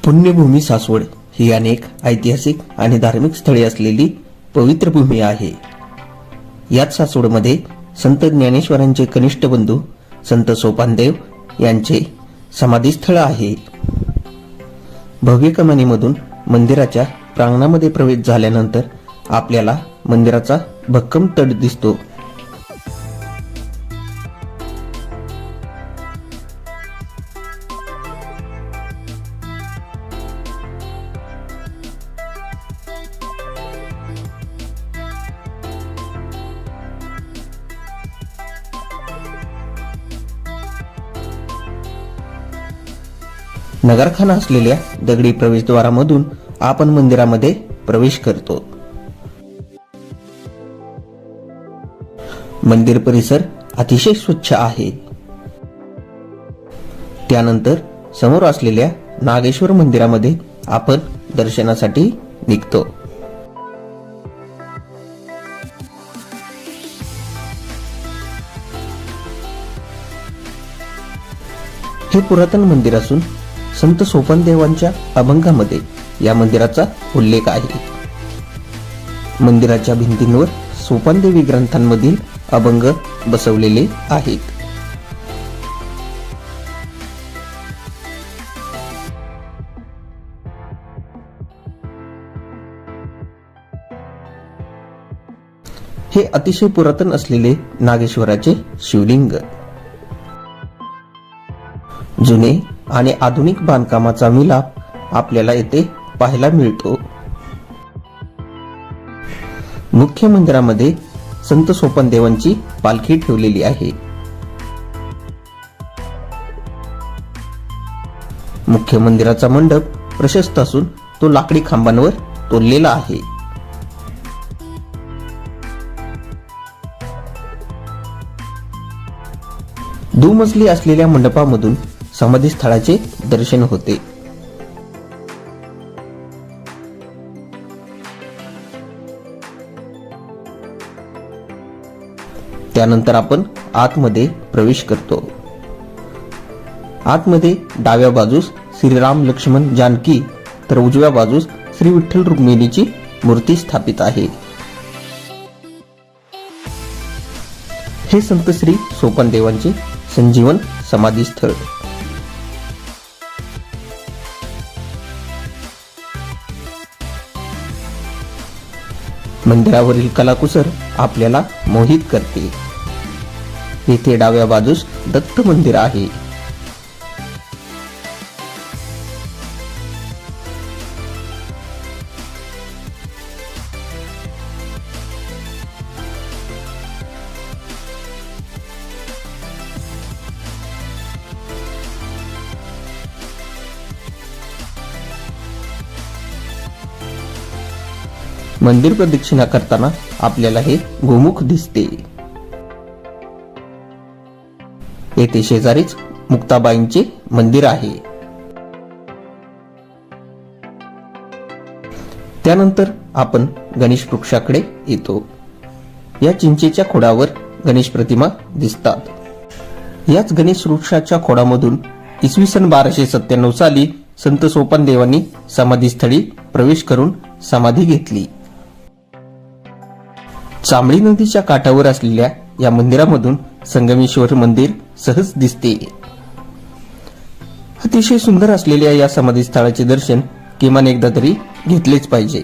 पुण्यभूमी सासवड ही अनेक ऐतिहासिक आणि धार्मिक स्थळे असलेली पवित्र भूमी आहे. याच सासवडमध्ये संत ज्ञानेश्वरांचे कनिष्ठ बंधू संत सोपानदेव यांचे समाधीस्थळ आहे. भव्य कमानीमधून मंदिराच्या प्रांगणामध्ये प्रवेश झाल्यानंतर आपल्याला मंदिराचा भक्कम तट दिसतो. नगरखाना असलेल्या दगडी प्रवेशद्वारामधून आपण मंदिरामध्ये प्रवेश करतो. मंदिर परिसर अतिशय स्वच्छ आहे. त्यानंतर समोर असलेल्या नागेश्वर मंदिरामध्ये आपण दर्शनासाठी निघतो. हे पुरातन मंदिर असून संत सोपानदेवांच्या अभंगामध्ये या मंदिराचा उल्लेख आहे. मंदिराच्या भिंतींवर सोपानदेवी ग्रंथांमधील अभंग बसवलेले आहेत. हे अतिशय पुरातन असलेले नागेश्वराचे शिवलिंग जुने आणि आधुनिक बांधकामाचा मिलाप आपल्याला येथे पाहायला मिळतो. मुख्य मंदिरामध्ये संत सोपानदेवांची पालखी ठेवलेली आहे. मुख्य मंदिराचा मंडप प्रशस्त असून तो लाकडी खांबांवर तोललेला आहे. दुमजली असलेल्या मंडपामधून समाधी स्थळाचे दर्शन होते. त्यानंतर आपण आतमध्ये प्रवेश करतो. आतमध्ये डाव्या बाजूस श्रीराम लक्ष्मण जानकी तर उजव्या बाजूस श्री विठ्ठल रुक्मिणीची मूर्ती स्थापित आहे. हे संत श्री सोपानदेवांचे संजीवन समाधी स्थळ. मंदिरावरील कलाकुसर आपल्याला मोहित करते. येथे डाव्या बाजूस दत्त मंदिर आहे. मंदिर प्रदक्षिणा करताना आपल्याला हे गोमुख दिसते. येथे शेजारीच मुक्ताबाईंचे मंदिर आहे. त्यानंतर आपण गणेश वृक्षाकडे येतो. या चिंचेच्या खोडावर गणेश प्रतिमा दिसतात. याच गणेश वृक्षाच्या खोडामधून इसवी सन 1297 साली संत सोपानदेवांनी समाधीस्थळी प्रवेश करून समाधी घेतली. चांबळी नदीच्या काठावर असलेल्या या मंदिरामधून संगमेश्वर मंदिर सहज दिसते. अतिशय सुंदर असलेल्या या समाधी स्थळाचे दर्शन किमान एकदा तरी घेतलेच पाहिजे.